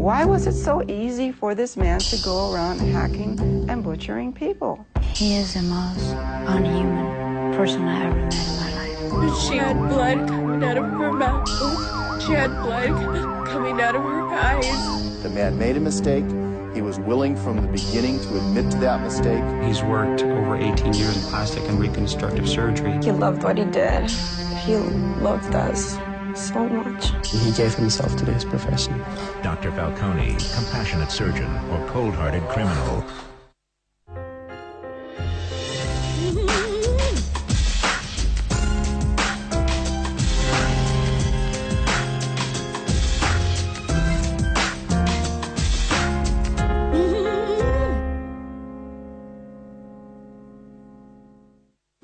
Why was it so easy for this man to go around hacking and butchering people? He is the most unhuman person I ever met in my life. She had blood coming out of her mouth. She had blood coming out of her eyes. The man made a mistake. He was willing from the beginning to admit to that mistake. He's worked over 18 years in plastic and reconstructive surgery. He loved what he did. He loved us so much. He gave himself to this profession. Dr. Falcone, compassionate surgeon or cold-hearted criminal.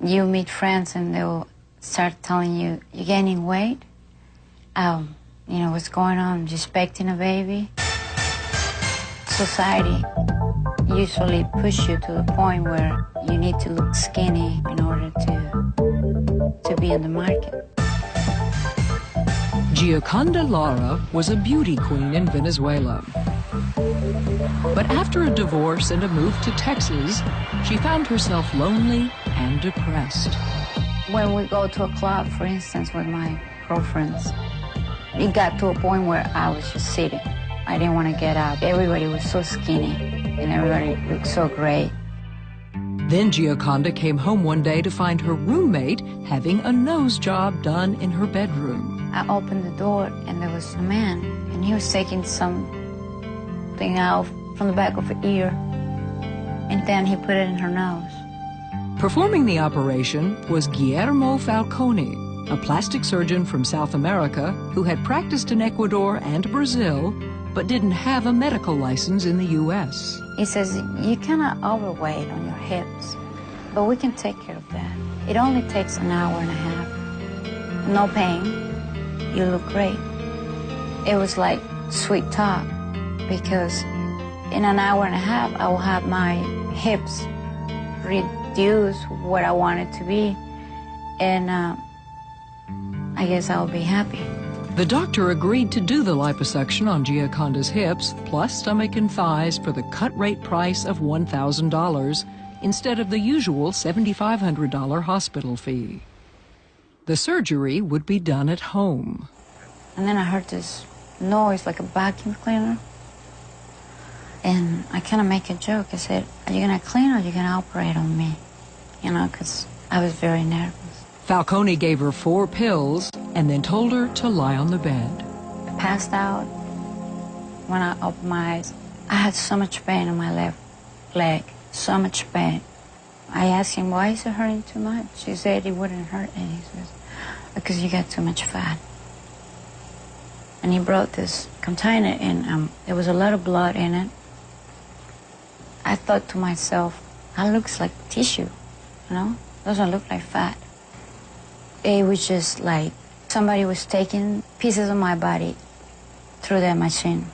You meet friends and they'll start telling you, you're gaining weight? You know, what's going on? You're expecting a baby? Society usually push you to the point where you need to look skinny in order to be in the market. Gioconda Lara was a beauty queen in Venezuela. But after a divorce and a move to Texas, she found herself lonely and depressed. When we go to a club, for instance, with my girlfriends, it got to a point where I was just sitting. I didn't want to get up. Everybody was so skinny, and everybody looked so great. Then Gioconda came home one day to find her roommate having a nose job done in her bedroom. I opened the door, and there was a man, and he was taking something out from the back of her ear, and then he put it in her nose. Performing the operation was Guillermo Falcone, a plastic surgeon from South America who had practiced in Ecuador and Brazil, but didn't have a medical license in the U.S. He says, you're kind of overweight on your hips, but we can take care of that. It only takes an hour and a half. No pain. You look great. It was like sweet talk, because in an hour and a half, I will have my hips reduce what I want it to be, and I guess I'll be happy. The doctor agreed to do the liposuction on Gioconda's hips, plus stomach and thighs, for the cut-rate price of $1,000 instead of the usual $7,500 hospital fee. The surgery would be done at home. And then I heard this noise like a vacuum cleaner. And I kind of make a joke. I said, are you going to clean or are you going to operate on me? You know, because I was very nervous. Falcone gave her 4 pills and then told her to lie on the bed. I passed out. When I opened my eyes, I had so much pain in my left leg, so much pain. I asked him, why is it hurting too much? He said it wouldn't hurt. And he says, because you got too much fat. And he brought this container and there was a lot of blood in it. I thought to myself, that looks like tissue, you know? Doesn't look like fat. It was just like somebody was taking pieces of my body through that machine.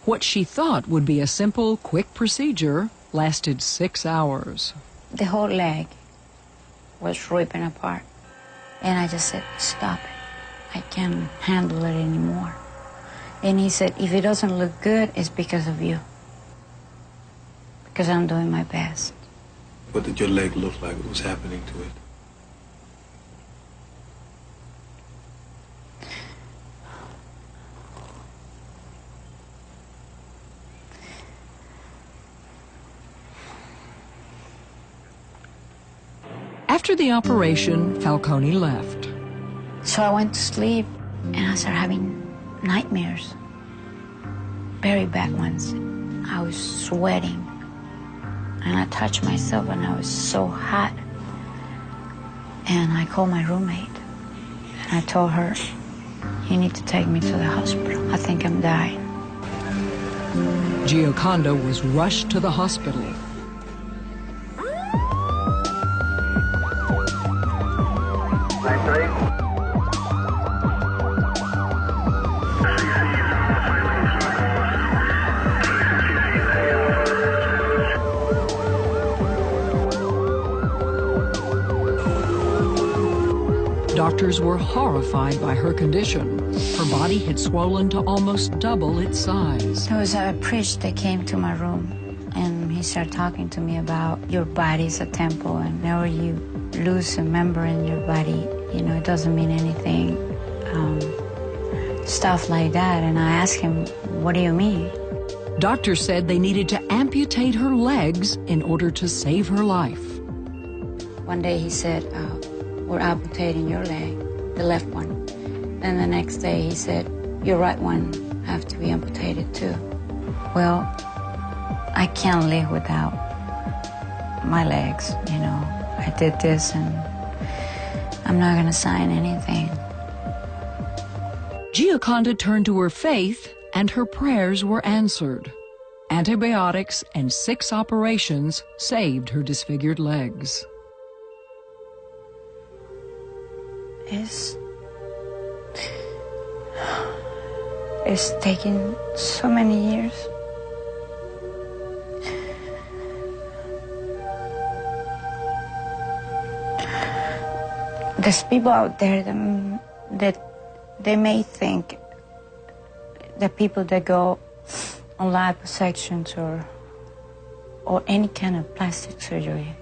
What she thought would be a simple, quick procedure lasted 6 hours. The whole leg was ripping apart. And I just said, stop it. I can't handle it anymore. And he said, if it doesn't look good, it's because of you. Because I'm doing my best. What did your leg look like? What was happening to it? After the operation, Falcone left. So I went to sleep, and I started having nightmares. Very bad ones. I was sweating. And I touched myself, and I was so hot. And I called my roommate. And I told her, you need to take me to the hospital. I think I'm dying. Gioconda was rushed to the hospital. doctors were horrified by her condition. Her body had swollen to almost double its size. There was a priest that came to my room, and he started talking to me about your body's a temple, and whenever you lose a member in your body, you know, it doesn't mean anything. Stuff like that. And I asked him, what do you mean? Doctors said they needed to amputate her legs in order to save her life. One day he said, we're amputating your leg, the left one. Then the next day he said, your right one have to be amputated too. Well, I can't live without my legs, you know. I did this and I'm not gonna sign anything. Gioconda turned to her faith and her prayers were answered. Antibiotics and 6 operations saved her disfigured legs. It's taken so many years. There's people out there that they may think that people that go on liposuctions or any kind of plastic surgery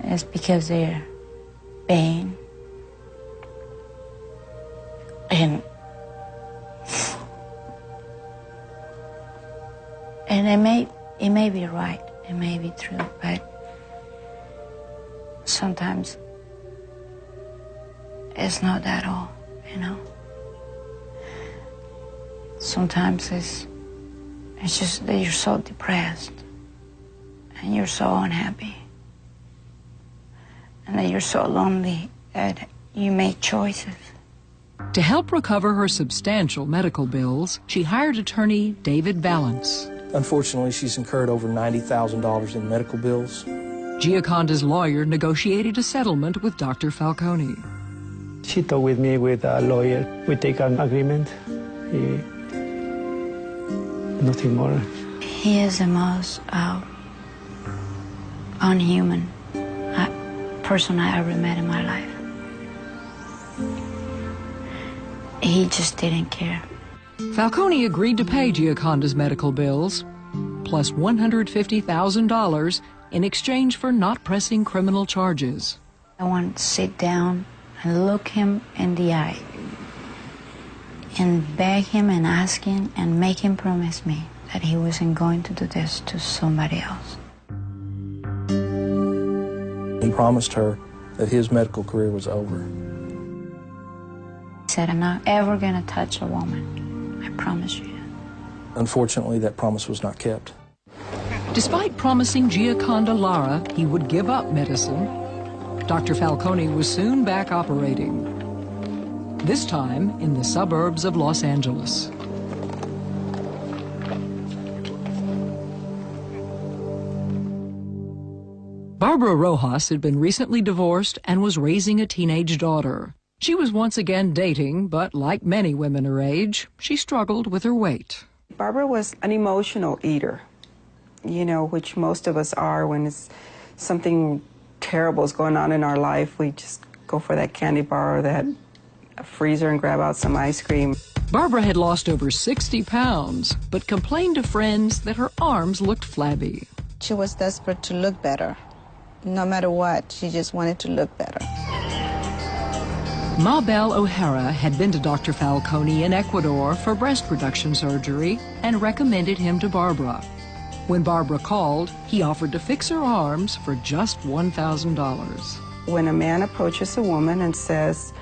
is because they're vain. And it may be right, it may be true, but sometimes it's not that all, you know. Sometimes it's just that you're so depressed and you're so unhappy and that you're so lonely that you make choices. To help recover her substantial medical bills, she hired attorney David Balance. Unfortunately, she's incurred over $90,000 in medical bills. Gioconda's lawyer negotiated a settlement with Dr. Falcone. She talked with me with a lawyer. We take an agreement. Nothing more. He is the most unhuman person I ever met in my life. He just didn't care. Falcone agreed to pay Gioconda's medical bills, plus $150,000 in exchange for not pressing criminal charges. I wanted to sit down and look him in the eye and beg him and ask him and make him promise me that he wasn't going to do this to somebody else. He promised her that his medical career was over. He said, I'm not ever going to touch a woman. I promise you. Unfortunately, that promise was not kept. Despite promising Gioconda Lara he would give up medicine, Dr. Falcone was soon back operating, this time in the suburbs of Los Angeles. Barbara Rojas had been recently divorced and was raising a teenage daughter. She was once again dating, but like many women her age, she struggled with her weight. Barbara was an emotional eater, you know, which most of us are when it's something terrible is going on in our life. We just go for that candy bar or that freezer and grab out some ice cream. Barbara had lost over 60 pounds, but complained to friends that her arms looked flabby. She was desperate to look better. No matter what, she just wanted to look better. Mabel O'Hara had been to Dr. Falcone in Ecuador for breast reduction surgery and recommended him to Barbara. When Barbara called, he offered to fix her arms for just $1,000. When a man approaches a woman and says,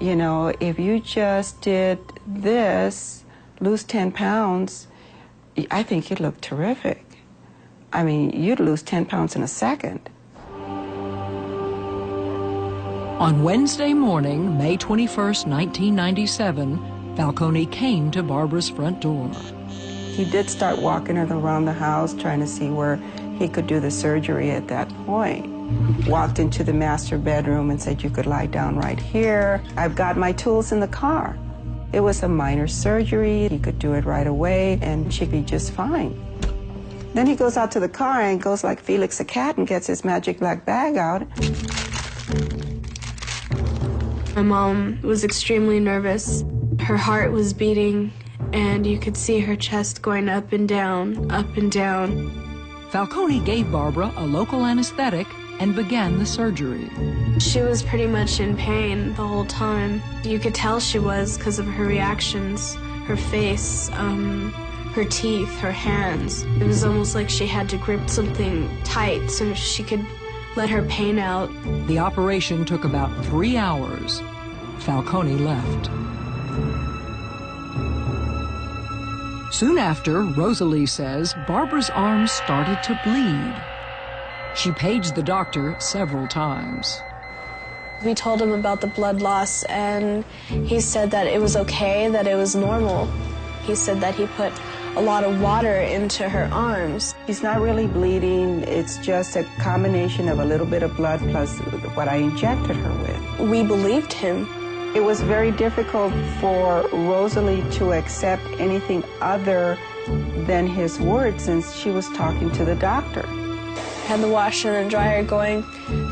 you know, if you just did this, lose 10 pounds, I think you'd look terrific. I mean, you'd lose 10 pounds in a second. On Wednesday morning, May 21st, 1997, Falcone came to Barbara's front door. He did start walking her around the house, trying to see where he could do the surgery at that point. Walked into the master bedroom and said, you could lie down right here. I've got my tools in the car. It was a minor surgery. He could do it right away, and she'd be just fine. Then he goes out to the car and goes like Felix the cat and gets his magic black bag out. My mom was extremely nervous. Her heart was beating, and you could see her chest going up and down, up and down. Falcone gave Barbara a local anesthetic and began the surgery. She was pretty much in pain the whole time. You could tell she was because of her reactions, her face, her teeth, her hands. It was almost like she had to grip something tight so she could let her pain out. The operation took about 3 hours. Falcone left. Soon after, Rosalie says Barbara's arms started to bleed. She paged the doctor several times. We told him about the blood loss, and he said that it was okay, that it was normal. He said that he put a lot of water into her arms. She's not really bleeding. It's just a combination of a little bit of blood plus what I injected her with. We believed him. It was very difficult for Rosalie to accept anything other than his word since she was talking to the doctor. Had the washer and dryer going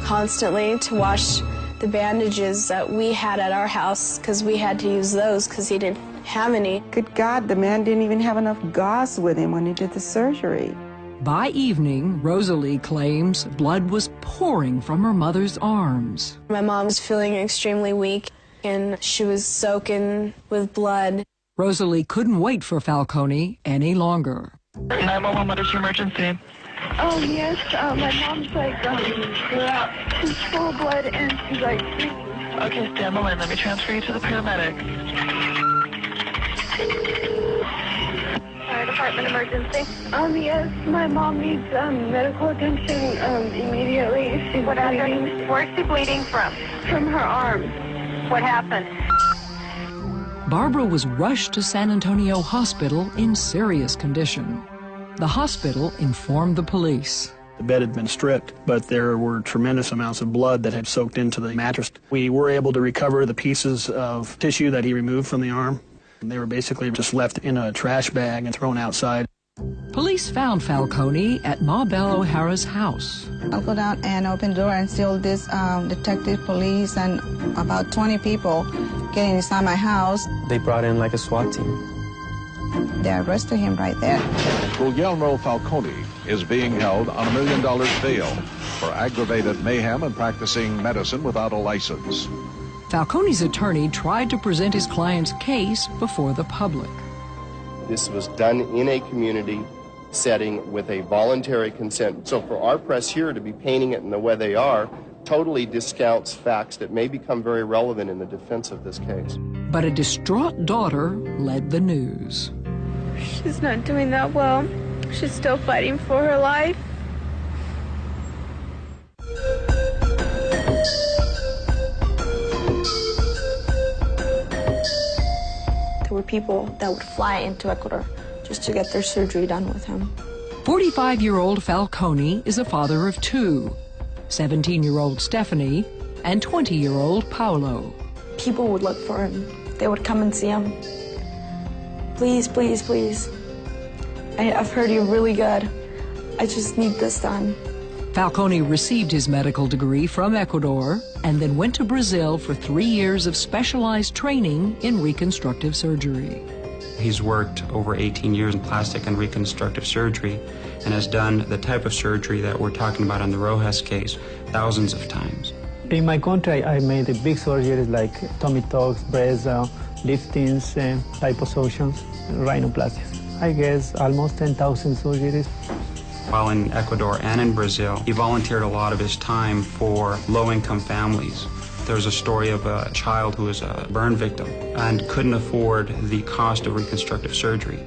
constantly to wash the bandages that we had at our house because we had to use those because he didn't have any. Good God, the man didn't even have enough gauze with him when he did the surgery. By evening, Rosalie claims blood was pouring from her mother's arms. My mom was feeling extremely weak, and she was soaking with blood. Rosalie couldn't wait for Falcone any longer. 911, what is your emergency? Oh, yes, my mom's like, she's full of blood and she's like... Okay, stand the line. Let me transfer you to the paramedic. Fire department emergency. Yes, my mom needs medical attention immediately. She's bleeding. Where's she bleeding from? From her arm. What happened? Barbara was rushed to San Antonio Hospital in serious condition. The hospital informed the police. The bed had been stripped, but there were tremendous amounts of blood that had soaked into the mattress. We were able to recover the pieces of tissue that he removed from the arm. They were basically just left in a trash bag and thrown outside. Police found Falcone at Ma Bell O'Hara's house. I'll go down and open the door and see all this detective, police, and about 20 people getting inside my house. They brought in like a SWAT team. They arrested him right there. Guglielmo Falcone is being held on $1 million bail for aggravated mayhem and practicing medicine without a license. Falcone's attorney tried to present his client's case before the public. This was done in a community setting with a voluntary consent. So for our press here to be painting it in the way they are totally discounts facts that may become very relevant in the defense of this case. But a distraught daughter led the news. She's not doing that well. She's still fighting for her life. There were people that would fly into Ecuador just to get their surgery done with him. 45-year-old Falcone is a father of two, 17-year-old Stephanie and 20-year-old Paolo. People would look for him. They would come and see him. Please, please, please. I've heard you're really good. I just need this done. Falcone received his medical degree from Ecuador and then went to Brazil for 3 years of specialized training in reconstructive surgery. He's worked over 18 years in plastic and reconstructive surgery and has done the type of surgery that we're talking about in the Rojas case thousands of times. In my country, I made big surgeries like tummy tucks, breast liftings, liposuctions, rhinoplasties. I guess almost 10,000 surgeries. While in Ecuador and in Brazil, he volunteered a lot of his time for low-income families. There's a story of a child who was a burn victim and couldn't afford the cost of reconstructive surgery.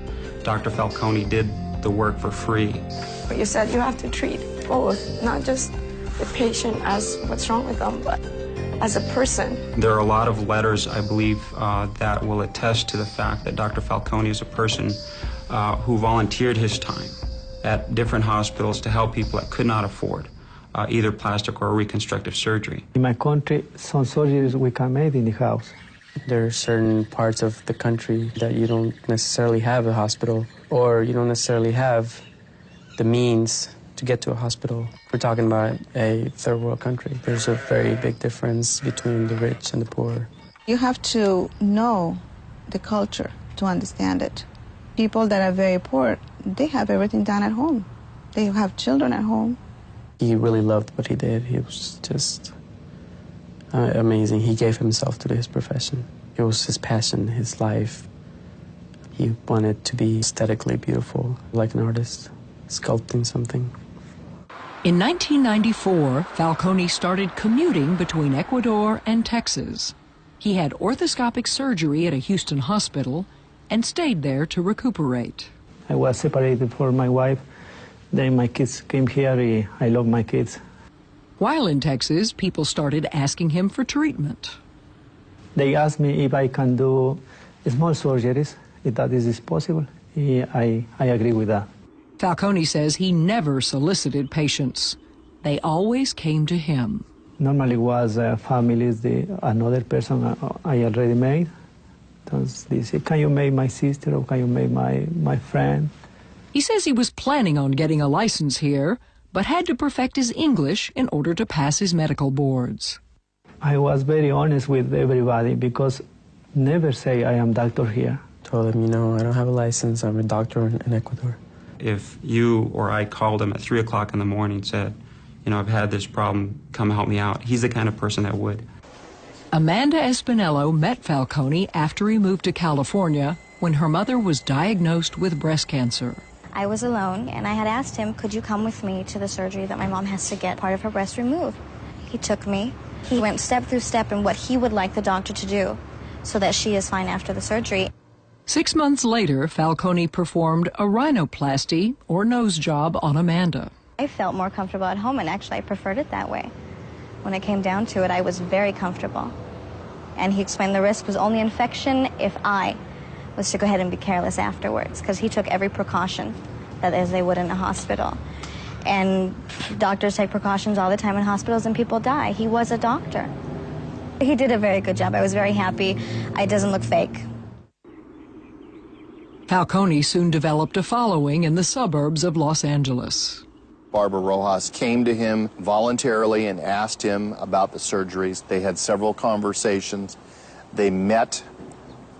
Dr. Falcone did the work for free. But you said you have to treat both, not just the patient as what's wrong with them, but as a person. There are a lot of letters, I believe, that will attest to the fact that Dr. Falcone is a person who volunteered his time at different hospitals to help people that could not afford either plastic or reconstructive surgery. In my country, some surgeries we can make in the house. There are certain parts of the country that you don't necessarily have a hospital, or you don't necessarily have the means to get to a hospital. We're talking about a third world country. There's a very big difference between the rich and the poor. You have to know the culture to understand it. People that are very poor, they have everything done at home. They have children at home. He really loved what he did. He was just amazing. He gave himself to his profession. It was his passion, his life. He wanted to be aesthetically beautiful, like an artist, sculpting something. In 1994, Falcone started commuting between Ecuador and Texas. He had orthoscopic surgery at a Houston hospital and stayed there to recuperate. I was separated from my wife. Then my kids came here. I love my kids. While in Texas, people started asking him for treatment. They asked me if I can do small surgeries, if that is possible. I agree with that. Falcone says he never solicited patients. They always came to him. Normally was families, another person I already made. They say, can you make my sister or can you make my friend? He says he was planning on getting a license here, but had to perfect his English in order to pass his medical boards. I was very honest with everybody because never say I am doctor here. Told him, I don't have a license. I'm a doctor in Ecuador. If you or I called him at 3 o'clock in the morning and said, I've had this problem, come help me out, he's the kind of person that would. Amanda Espinello met Falcone after he moved to California when her mother was diagnosed with breast cancer. I was alone, and I had asked him, could you come with me to the surgery that my mom has to get part of her breast removed? He took me. He went step through step in what he would like the doctor to do so that she is fine after the surgery. 6 months later, Falcone performed a rhinoplasty, or nose job, on Amanda. I felt more comfortable at home, and actually I preferred it that way. When it came down to it, I was very comfortable. And he explained the risk was only infection if I was to go ahead and be careless afterwards, because he took every precaution that as they would in a hospital. And doctors take precautions all the time in hospitals and people die. He was a doctor. He did a very good job. I was very happy. It doesn't look fake. Falcone soon developed a following in the suburbs of Los Angeles. Barbara Rojas came to him voluntarily and asked him about the surgeries. They had several conversations. They met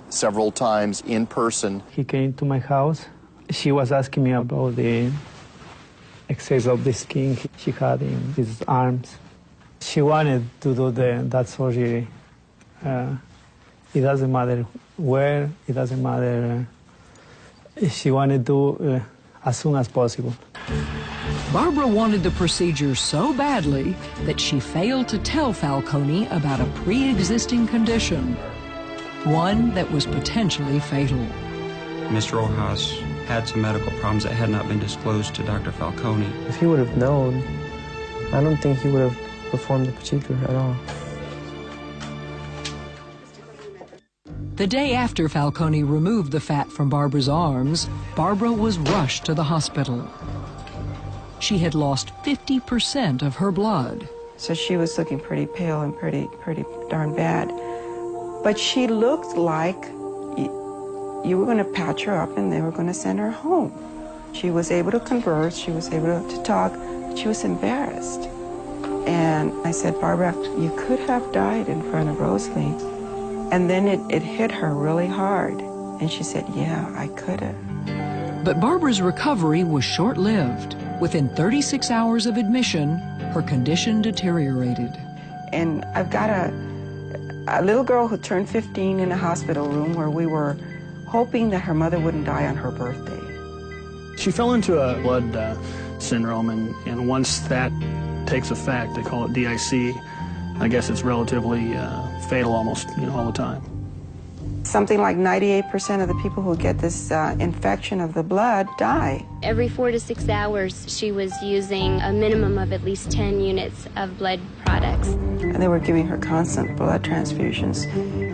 several times in person. He came to my house. She was asking me about the excess of the skin she had in his arms. She wanted to do that surgery. It doesn't matter where, it doesn't matter. She wanted to as soon as possible. Barbara wanted the procedure so badly that she failed to tell Falcone about a pre-existing condition, one that was potentially fatal. Mr. Rojas had some medical problems that had not been disclosed to Dr. Falcone. If he would have known, I don't think he would have performed the procedure at all. The day after Falcone removed the fat from Barbara's arms, Barbara was rushed to the hospital. She had lost 50% of her blood. So she was looking pretty pale and pretty darn bad. But she looked like you were going to patch her up and they were going to send her home. She was able to converse, she was able to talk, but she was embarrassed. And I said, Barbara, you could have died in front of Rosalie. And then it hit her really hard. And she said, yeah, I could have. But Barbara's recovery was short-lived. Within 36 hours of admission, her condition deteriorated. And I've got a little girl who turned 15 in a hospital room where we were hoping that her mother wouldn't die on her birthday. She fell into a blood syndrome, and once that takes effect, they call it DIC, I guess it's relatively fatal almost, all the time. Something like 98% of the people who get this infection of the blood die. Every 4 to 6 hours, she was using a minimum of at least 10 units of blood products. And they were giving her constant blood transfusions.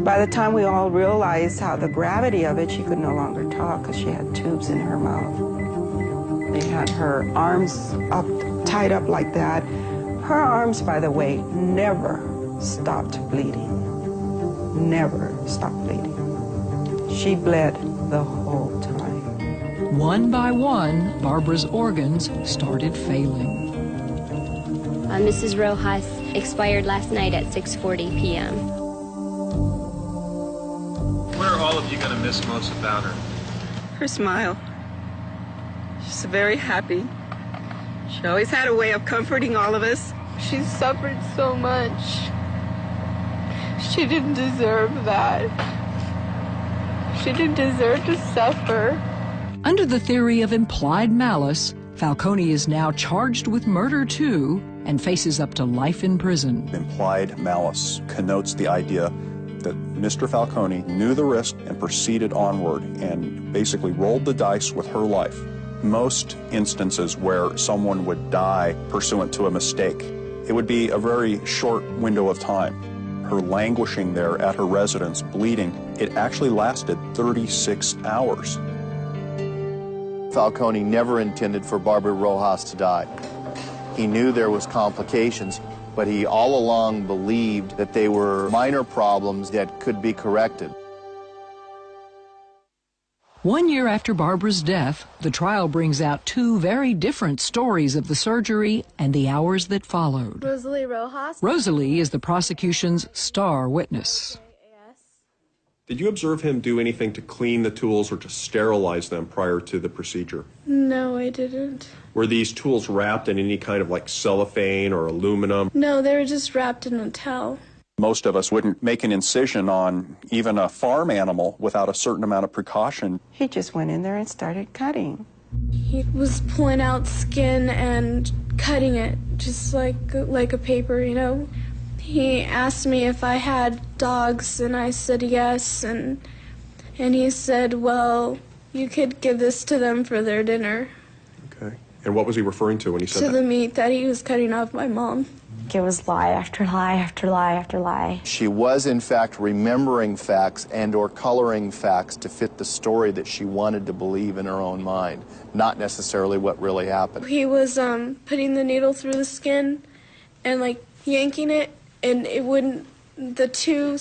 By the time we all realized how the gravity of it, she could no longer talk because she had tubes in her mouth. They had her arms tied up like that. Her arms, by the way, never stopped bleeding. Never stopped bleeding. She bled the whole time. One by one, Barbara's organs started failing. Mrs. Rojas expired last night at 6:40 p.m. What are all of you going to miss most about her? Her smile. She's very happy. She always had a way of comforting all of us. She suffered so much. She didn't deserve that. She didn't deserve to suffer. Under the theory of implied malice, Falcone is now charged with murder too and faces up to life in prison. Implied malice connotes the idea that Mr. Falcone knew the risk and proceeded onward and basically rolled the dice with her life. Most instances where someone would die pursuant to a mistake, it would be a very short window of time. Her languishing there at her residence, bleeding, it actually lasted 36 hours. Falcone never intended for Barbara Rojas to die. He knew there was complications, but he all along believed that they were minor problems that could be corrected. 1 year after Barbara's death, the trial brings out two very different stories of the surgery and the hours that followed. Rosalie Rojas? Rosalie is the prosecution's star witness. Did you observe him do anything to clean the tools or to sterilize them prior to the procedure? No, I didn't. Were these tools wrapped in any kind of like cellophane or aluminum? No, they were just wrapped in a towel. Most of us wouldn't make an incision on even a farm animal without a certain amount of precaution. He just went in there and started cutting. He was pulling out skin and cutting it, just like a paper, you know. He asked me if I had dogs, and I said yes, and he said, well, you could give this to them for their dinner. Okay. And what was he referring to when he said that? To the meat that he was cutting off my mom. It was lie after lie after lie after lie. She was, in fact, remembering facts and or coloring facts to fit the story that she wanted to believe in her own mind, not necessarily what really happened. He was putting the needle through the skin and, like, yanking it, and it wouldn't, the two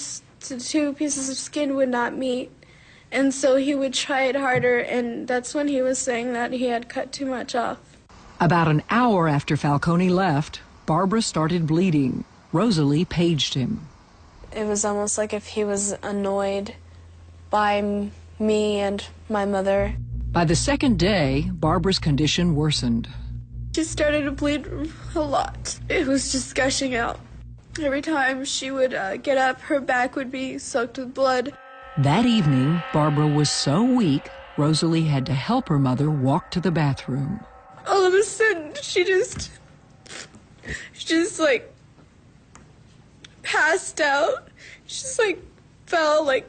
pieces of skin would not meet. And so he would try it harder, and that's when he was saying that he had cut too much off. About an hour after Falcone left, Barbara started bleeding. Rosalie paged him. It was almost like if he was annoyed by me and my mother. By the second day, Barbara's condition worsened. She started to bleed a lot. It was just gushing out. Every time she would get up, her back would be soaked with blood. That evening, Barbara was so weak, Rosalie had to help her mother walk to the bathroom. All of a sudden, she just like passed out. She just like fell like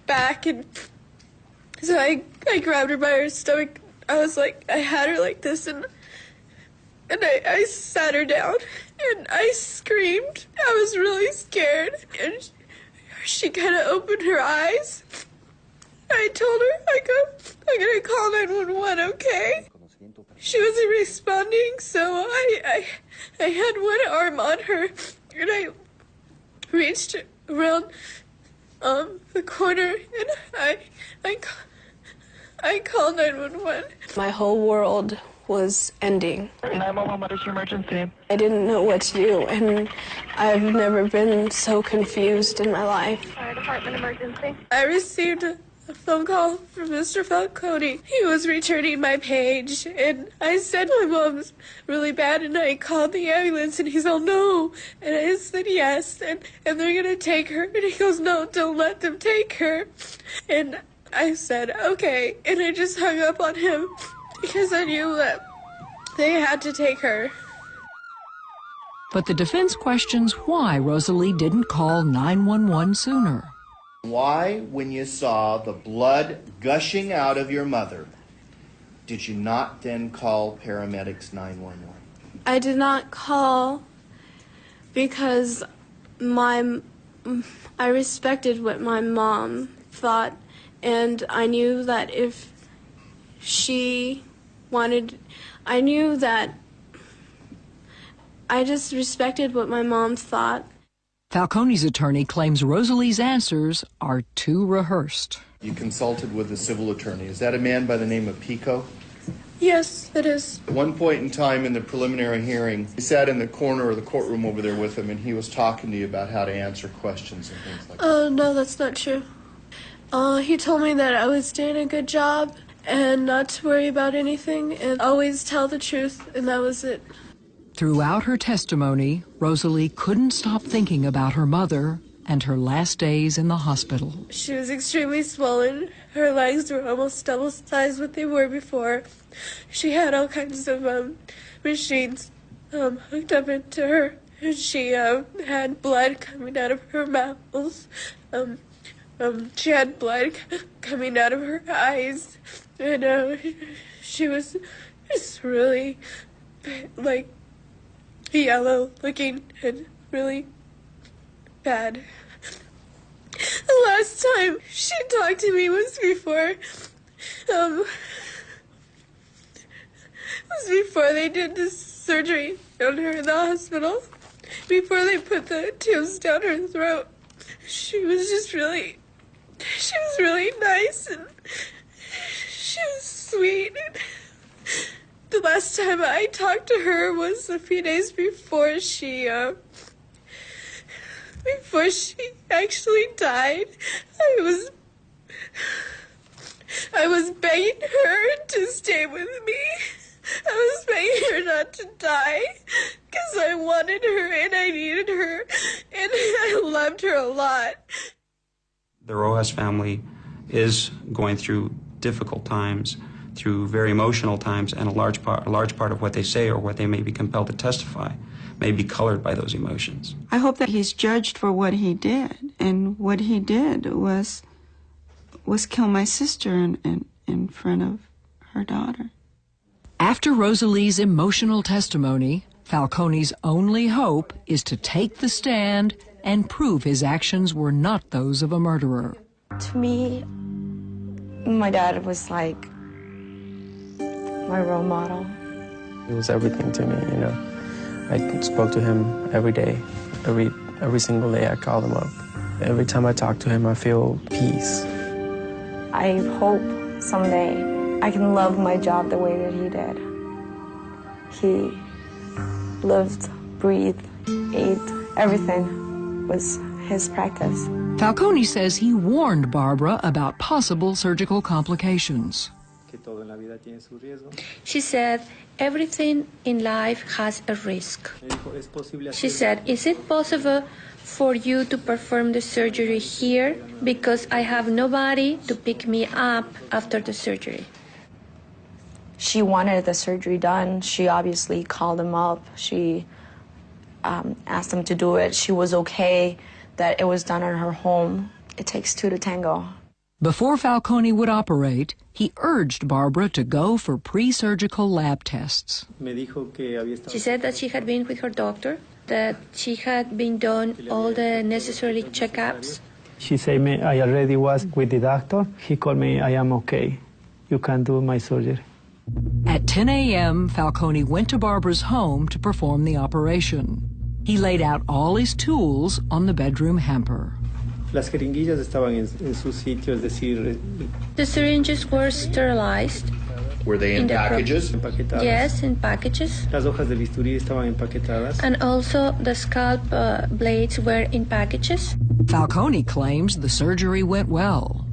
back, and so I grabbed her by her stomach. I was like, I had her like this, and I sat her down and I screamed. I was really scared, and she kind of opened her eyes. I told her, I'm gonna call 911, okay? She wasn't responding, so I had one arm on her, and I reached around the corner, and I called 911. My whole world was ending. 911, what is your emergency? I didn't know what to do, and I've never been so confused in my life. Fire department emergency. I received a phone call from Mr. Falcone. He was returning my page, and I said my mom's really bad, and I called the ambulance, and he's all, no. And I said yes, and they're gonna take her. And he goes, no, don't let them take her. And I said, okay. And I just hung up on him because I knew that they had to take her. But the defense questions why Rosalie didn't call 911 sooner. Why, when you saw the blood gushing out of your mother, did you not then call paramedics 911? I did not call because I respected what my mom thought, and I knew that if she wanted, I just respected what my mom thought. Falcone's attorney claims Rosalie's answers are too rehearsed. You consulted with a civil attorney. Is that a man by the name of Pico? Yes, it is. At one point in time in the preliminary hearing, he sat in the corner of the courtroom over there with him, and he was talking to you about how to answer questions and things like that. No, that's not true. He told me that I was doing a good job and not to worry about anything and always tell the truth, and that was it. Throughout her testimony, Rosalie couldn't stop thinking about her mother and her last days in the hospital. She was extremely swollen. Her legs were almost double the size what they were before. She had all kinds of machines hooked up into her. And she had blood coming out of her mouth. She had blood coming out of her eyes. And she was just really, like, yellow looking and really bad. The last time she talked to me was before they did this surgery on her in the hospital. Before they put the tubes down her throat. She was really nice and she was sweet. The last time I talked to her was a few days before she actually died. I was begging her to stay with me. I was begging her not to die because I wanted her and I needed her and I loved her a lot. The Rojas family is going through difficult times, through very emotional times, and a large part of what they say or what they may be compelled to testify may be colored by those emotions. I hope that he's judged for what he did, and what he did was kill my sister in front of her daughter. After Rosalie's emotional testimony, Falcone's only hope is to take the stand and prove his actions were not those of a murderer. To me, my dad was like my role model. He was everything to me, you know. I spoke to him every day. Every single day I called him up. Every time I talk to him, I feel peace. I hope someday I can love my job the way that he did. He lived, breathed, ate, everything was his practice. Falcone says he warned Barbara about possible surgical complications. She said, everything in life has a risk. She said, is it possible for you to perform the surgery here because I have nobody to pick me up after the surgery? She wanted the surgery done. She obviously called him up. She asked him to do it. She was okay that it was done in her home. It takes two to tango. Before Falcone would operate, he urged Barbara to go for pre-surgical lab tests. She said that she had been with her doctor, that she had been done all the necessary checkups. She said, I already was with the doctor. He called me, I am okay. You can do my surgery. At 10 a.m., Falcone went to Barbara's home to perform the operation. He laid out all his tools on the bedroom hamper. Las jeringuillas estaban en su sitio, es decir... The syringes were sterilized. Were they in packages? Yes, in packages. Las hojas de bisturí estaban empaquetadas. And also the scalp blades were in packages. Falcone claims the surgery went well.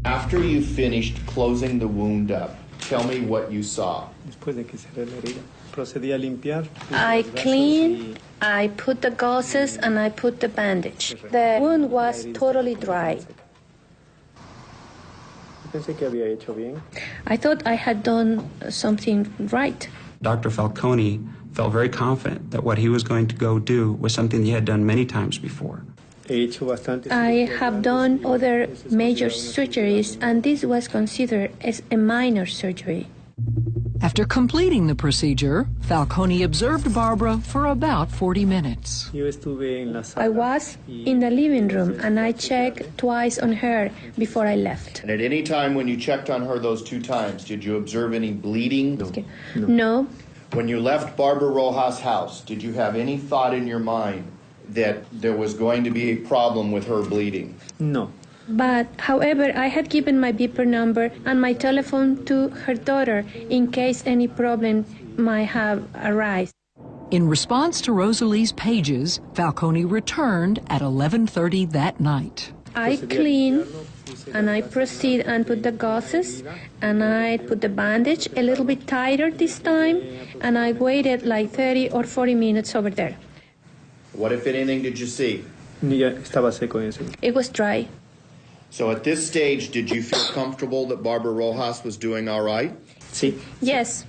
After you finished closing the wound up, tell me what you saw. Después de que cerré la herida, procedí a limpiar. I cleaned, I put the gauzes, and I put the bandage. The wound was totally dry. Pensé que había hecho bien. I thought I had done something right. Dr. Falcone felt very confident that what he was going to go do was something he had done many times before. I have done other major surgeries, and this was considered as a minor surgery. After completing the procedure, Falcone observed Barbara for about 40 minutes. I was in the living room, and I checked twice on her before I left. And at any time when you checked on her those 2 times, did you observe any bleeding? No. When you left Barbara Rojas' house, did you have any thought in your mind that there was going to be a problem with her bleeding? No. But, however, I had given my beeper number and my telephone to her daughter in case any problem might have arisen. In response to Rosalie's pages, Falcone returned at 11:30 that night. I clean and I proceed and put the gauzes and I put the bandage a little bit tighter this time and I waited like 30 or 40 minutes over there. What, if anything, did you see? It was dry. So at this stage, did you feel comfortable that Barbara Rojas was doing all right? Yes.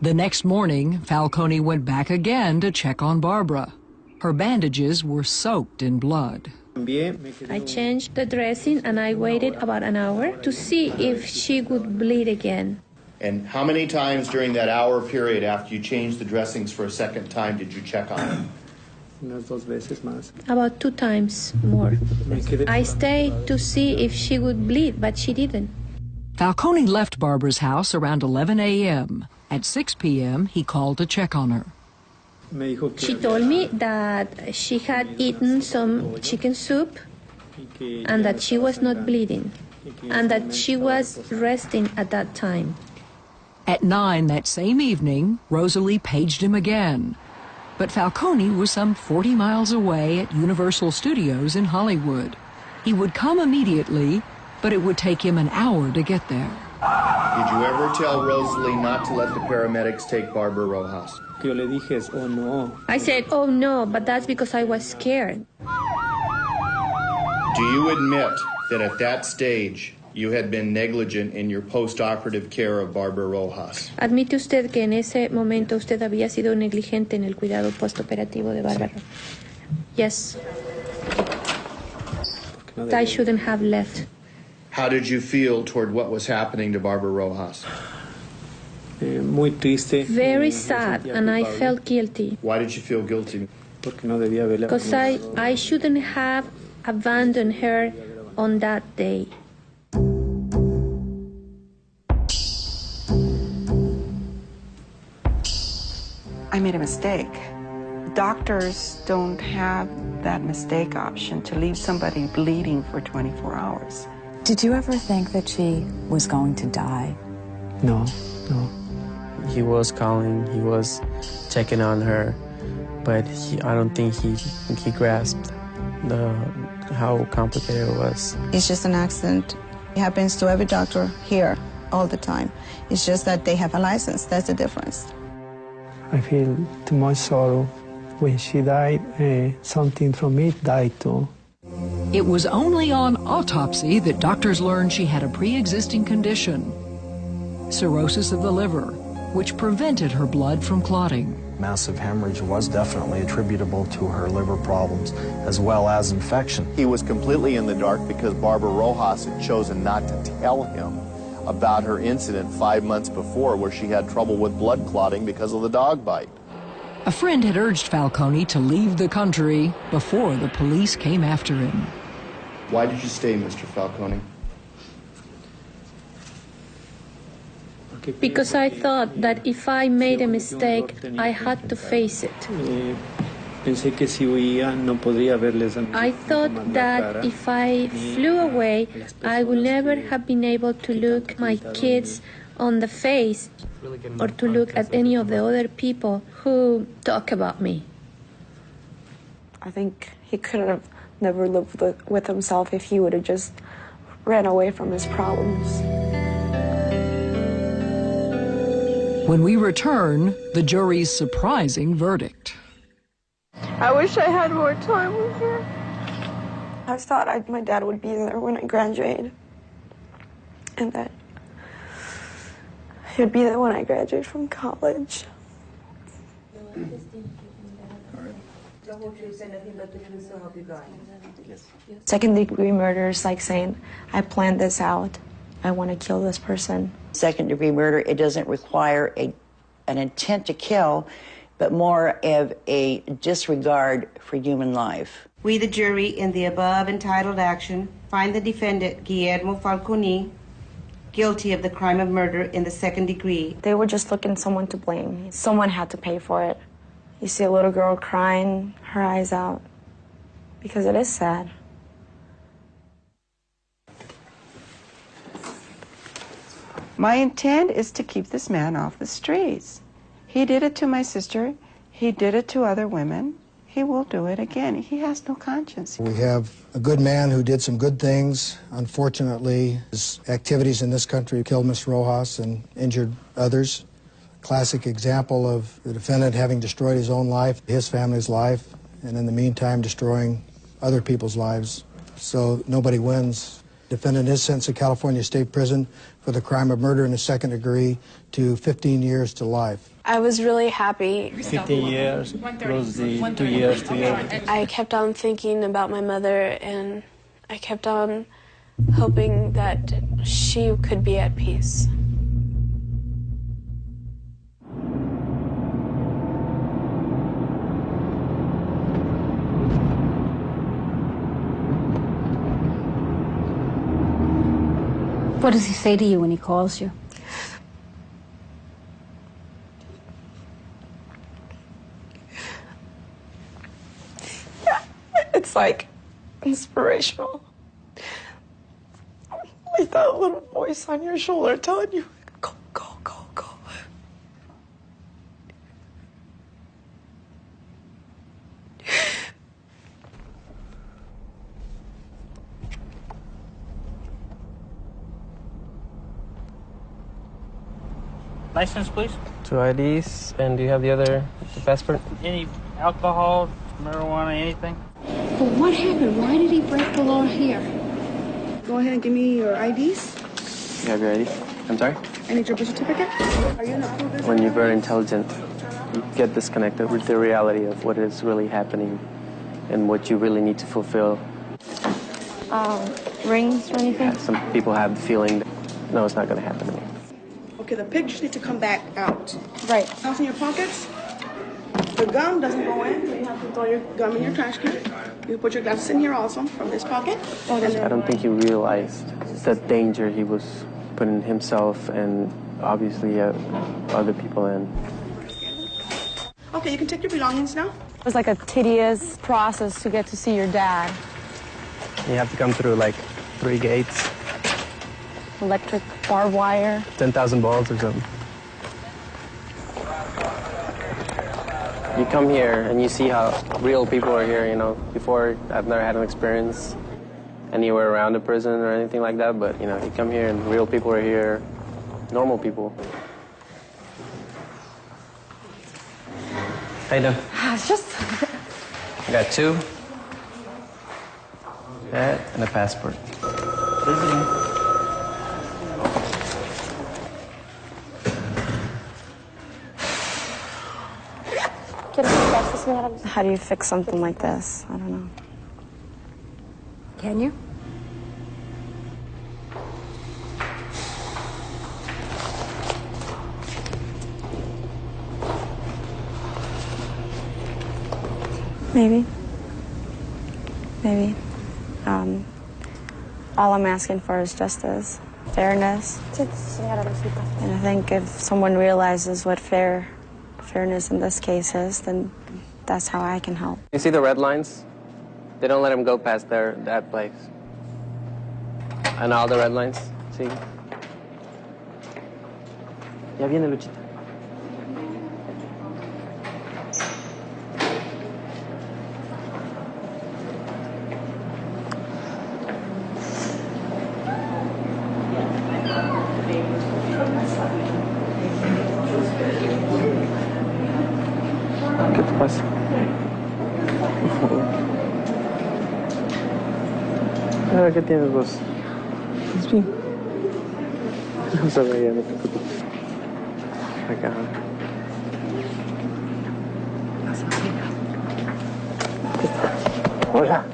The next morning, Falcone went back again to check on Barbara. Her bandages were soaked in blood. I changed the dressing and I waited about an hour to see if she would bleed again. And how many times during that hour period after you changed the dressings for a second time did you check on her? About 2 times more. I stayed to see if she would bleed, but she didn't. Falcone left Barbara's house around 11 a.m. At 6 p.m., he called to check on her. She told me that she had eaten some chicken soup and that she was not bleeding and that she was resting at that time. At 9 that same evening, Rosalie paged him again. But Falcone was some 40 miles away at Universal Studios in Hollywood. He would come immediately, but it would take him an hour to get there. Did you ever tell Rosalie not to let the paramedics take Barbara Rojas? I said, oh no, but that's because I was scared. Do you admit that at that stage you had been negligent in your post-operative care of Barbara Rojas? ¿Admite usted que en ese momento usted había sido negligente en el cuidado postoperativo de Bárbara? Yes. I shouldn't have left. How did you feel toward what was happening to Barbara Rojas? Very sad, and I felt guilty. Why did you feel guilty? Because I shouldn't have abandoned her on that day. I made a mistake. Doctors don't have that mistake option to leave somebody bleeding for 24 hours. Did you ever think that she was going to die? No. He was calling, he was checking on her, but I don't think he grasped how complicated it was. It's just an accident. It happens to every doctor here all the time. It's just that they have a license. That's the difference. I feel too much sorrow. When she died, something from me died too. It was only on autopsy that doctors learned she had a pre-existing condition, cirrhosis of the liver, which prevented her blood from clotting. Massive hemorrhage was definitely attributable to her liver problems as well as infection. He was completely in the dark because Barbara Rojas had chosen not to tell him about her incident 5 months before where she had trouble with blood clotting because of the dog bite. A friend had urged Falcone to leave the country before the police came after him. Why did you stay, Mr. Falcone? Because I thought that if I made a mistake, I had to face it. I thought that if I flew away, I would never have been able to look my kids on the face or to look at any of the other people who talk about me. I think he could have never lived with himself if he would have just ran away from his problems. When we return, the jury's surprising verdict. I wish I had more time with her. I thought my dad would be there when I graduated, and that he'd be there when I graduate from college. Second-degree murder is like saying, I planned this out. I want to kill this person. Second-degree murder, it doesn't require an intent to kill, but more of a disregard for human life. We, the jury, in the above entitled action, find the defendant, Guillermo Falcone, guilty of the crime of murder in the second degree. They were just looking someone to blame. Someone had to pay for it. You see a little girl crying, her eyes out, because it is sad. My intent is to keep this man off the streets. He did it to my sister. He did it to other women. He will do it again. He has no conscience. We have a good man who did some good things. Unfortunately, his activities in this country killed Ms. Rojas and injured others. Classic example of the defendant having destroyed his own life, his family's life, and in the meantime destroying other people's lives. So nobody wins. Defendant is sentenced to California State Prison for the crime of murder in the second degree to 15 years to life. I was really happy. 15 years plus the 2 years to you. I kept on thinking about my mother, and I kept on hoping that she could be at peace. What does he say to you when he calls you? It's like inspirational. Like that little voice on your shoulder telling you, go, go, go, go. License, please. 2 IDs, and do you have the passport? Any alcohol, marijuana, anything? But what happened? Why did he break the law here? Go ahead and give me your IDs. You have your ID? I'm sorry? I need your birth certificate. Are you an approved? When you're very intelligent, you get disconnected with the reality of what is really happening and what you really need to fulfill. Rings or anything? Yeah, some people have the feeling that, no, it's not going to happen to me. Okay, the pictures need to come back out. Right. House in your pockets. The gum doesn't go in, so you have to throw your gum in your trash can. You put your glasses in here also, from this pocket. I don't think he realized the danger he was putting himself and obviously other people in. Okay, you can take your belongings now. It was like a tedious process to get to see your dad. You have to come through like 3 gates. Electric barbed wire. 10,000 balls or something. You come here and you see how real people are here, you know. Before, I've never had an experience anywhere around a prison or anything like that, but, you know, you come here and real people are here, normal people. How you doing? It's just... I got 2. That and a passport. Visiting. How do you fix something like this? I don't know. Can you? Maybe. Maybe. All I'm asking for is justice, fairness. And I think if someone realizes what fairness in this case is, then that's how I can help. You see the red lines? They don't let him go past that place. And all the red lines, see? Ya viene Luchita. ¿Qué te pasa? ¿Qué tienes vos? ¿Estás bien? No se vaya, no te preocupes. Acá. Hola,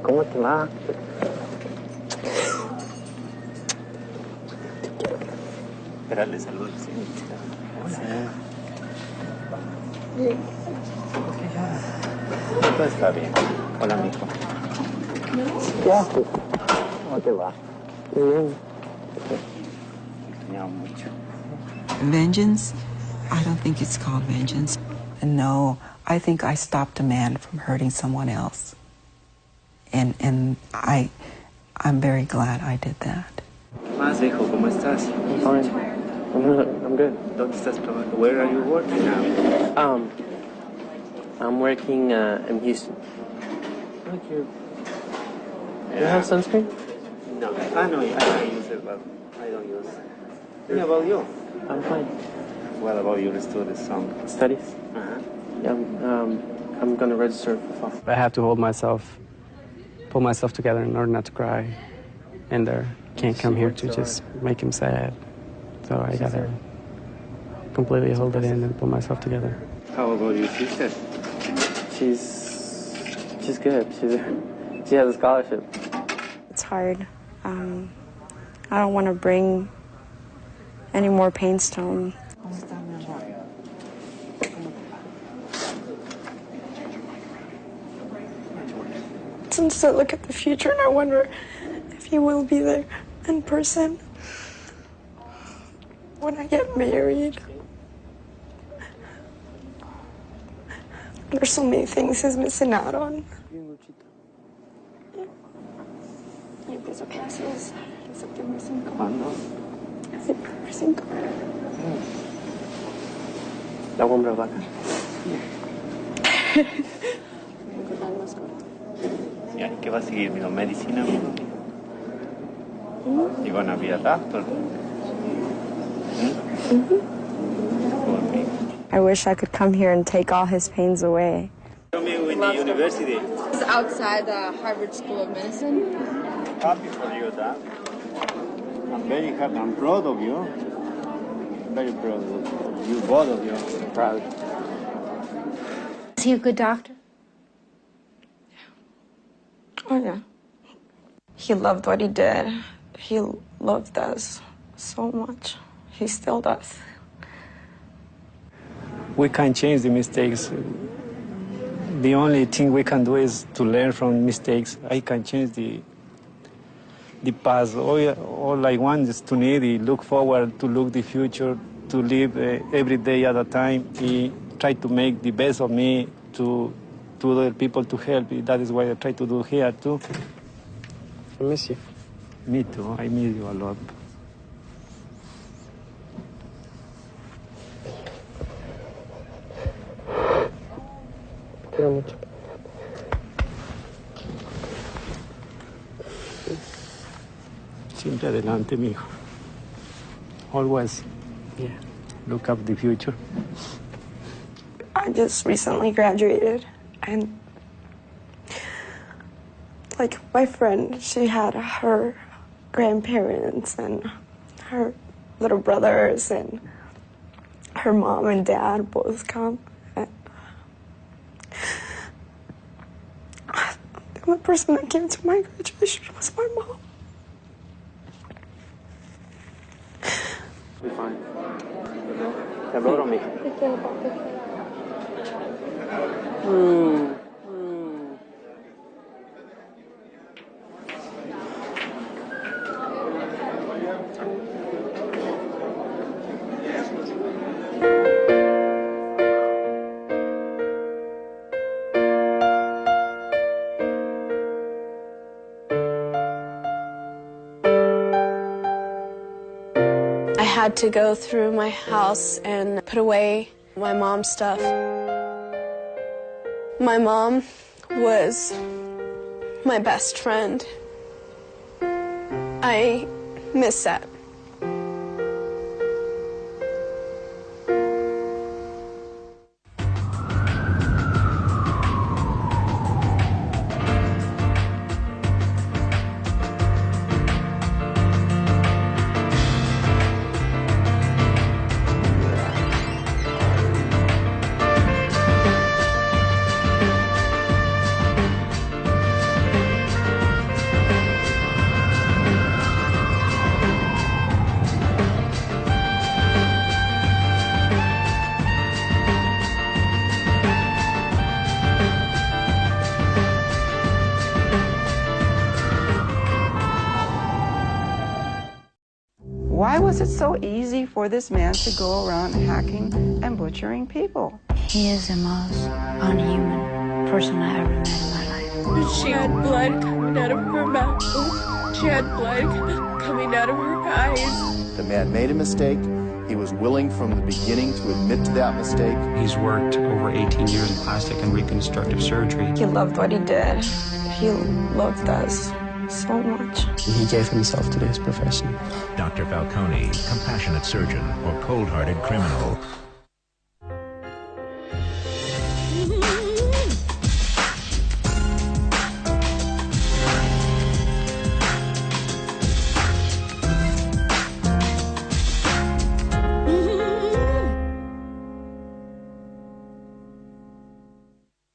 ¿cómo te va? Espérale, saludos. Hola. Todo está bien. Hola, mijo. ¿Qué haces? ¿Cómo te va? Qué bien. Te amo mucho. Vengeance? I don't think it's called vengeance. No, I think I stopped a man from hurting someone else. And I'm very glad I did that. más, hijo? ¿Cómo estás? I'm fine. I'm good. ¿Dónde estás trabajando? Where are you working now? I'm working in Houston. Look, you have sunscreen? No. No, I use it, but I don't use it. What about you? I'm fine. What about your studies? Studies? Yeah, I'm going to register for fall. I have to pull myself together in order not to cry. And can't come here to just make him sad. So I got to completely hold it in and pull myself together. How about your sister? She's good. She has a scholarship. It's hard. I don't want to bring any more pains to him. Sometimes I look at the future and I wonder if he will be there in person when I get married. There's so many things he's missing out on. Y empiezo clases en septiembre 5. ¿Cuándo? Septiembre 5. La compra vaca. ¿Y qué va a seguir? ¿Medicina? You gonna be a doctor? I wish I could come here and take all his pains away. In the university. It's outside the Harvard School of Medicine. Happy for you, Dad. I'm very happy. I'm proud of you. Very proud of you, both of you. I'm proud. Is he a good doctor? Oh, yeah. He loved what he did. He loved us so much. He still does. We can't change the mistakes. The only thing we can do is to learn from mistakes. I can change the past. All I want is to look forward, to look the future, to live every day at a time. Try to make the best of me, to other people to help. That is what I try to do here too. I miss you. Me too. I miss you a lot. Quiero mucho. Siempre adelante, mijo. Always look up the future. I just recently graduated, and like my friend, she had her grandparents and her little brothers and her mom and dad both come. The only person that came to my graduation was my mom. Be fine. Te adoro, mija. I had to go through my house and put away my mom's stuff. My mom was my best friend. I miss that. Why was it so easy for this man to go around hacking and butchering people? He is the most unhuman person I ever met in my life. She had blood coming out of her mouth. She had blood coming out of her eyes. The man made a mistake. He was willing from the beginning to admit to that mistake. He's worked over 18 years in plastic and reconstructive surgery. He loved what he did. He loved us so much. He gave himself to his profession. Dr. Falcone, compassionate surgeon or cold-hearted criminal.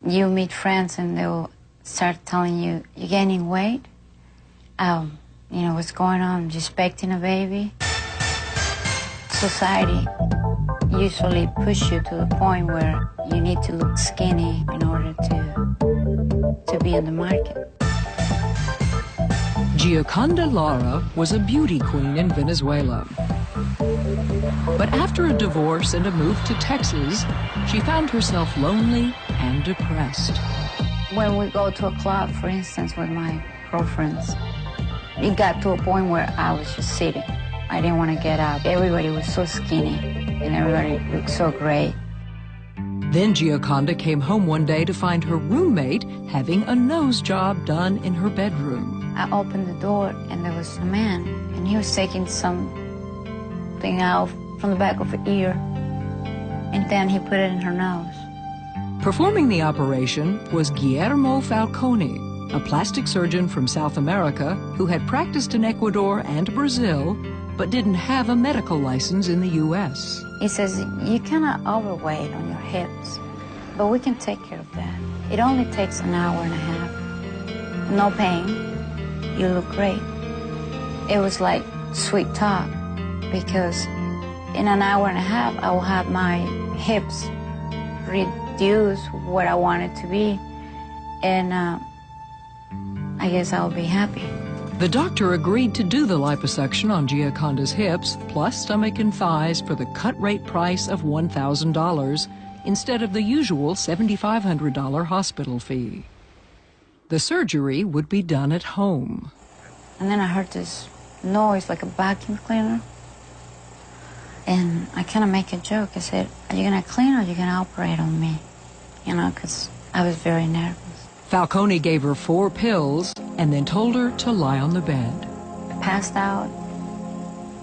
You meet friends and they'll start telling you, you're gaining weight? You know, what's going on? You're expecting a baby? Society usually push you to the point where you need to look skinny in order to be in the market. Gioconda Lara was a beauty queen in Venezuela. But after a divorce and a move to Texas, she found herself lonely and depressed. When we go to a club, for instance, with my girlfriends, it got to a point where I was just sitting. I didn't want to get up. Everybody was so skinny, and everybody looked so great. Then Gioconda came home one day to find her roommate having a nose job done in her bedroom. I opened the door, and there was a man, and he was taking something out from the back of her ear, and then he put it in her nose. Performing the operation was Guillermo Falcone, a plastic surgeon from South America who had practiced in Ecuador and Brazil, but didn't have a medical license in the U.S. He says, you cannot overweight on your hips, but we can take care of that. It only takes an hour and a half. No pain. You look great. It was like sweet talk, because in an hour and a half, I will have my hips reduce what I want it to be, and I guess I'll be happy. The doctor agreed to do the liposuction on Gioconda's hips, plus stomach and thighs, for the cut rate price of $1,000 instead of the usual $7,500 hospital fee. The surgery would be done at home. And then I heard this noise like a vacuum cleaner. And I kind of make a joke. I said, are you going to clean or are you going to operate on me? You know, because I was very nervous. Falcone gave her 4 pills and then told her to lie on the bed. I passed out.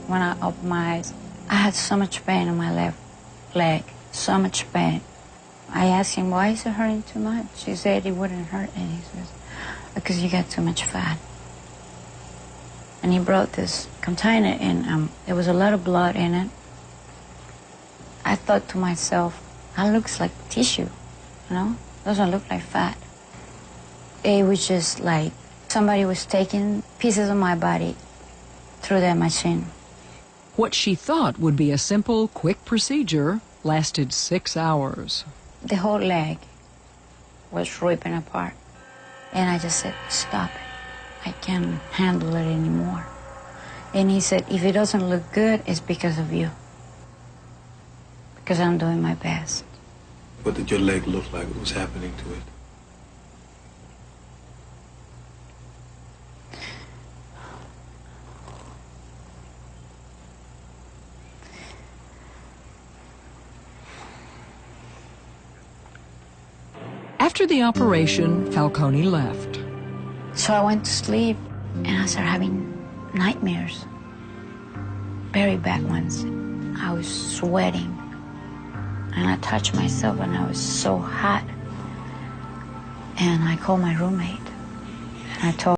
When I opened my eyes, I had so much pain in my left leg, so much pain. I asked him, why is it hurting too much? He said it wouldn't hurt. And he says, because you got too much fat. And he brought this container and there was a lot of blood in it. I thought to myself, that looks like tissue, you know? Doesn't look like fat. It was just like somebody was taking pieces of my body through that machine. What she thought would be a simple, quick procedure lasted 6 hours. The whole leg was ripping apart. And I just said, stop it. I can't handle it anymore. And he said, if it doesn't look good, it's because of you. Because I'm doing my best. What did your leg look like? What was happening to it? After the operation, Falcone left. So I went to sleep, and I started having nightmares. Very bad ones. I was sweating. And I touched myself, and I was so hot. And I called my roommate, and I told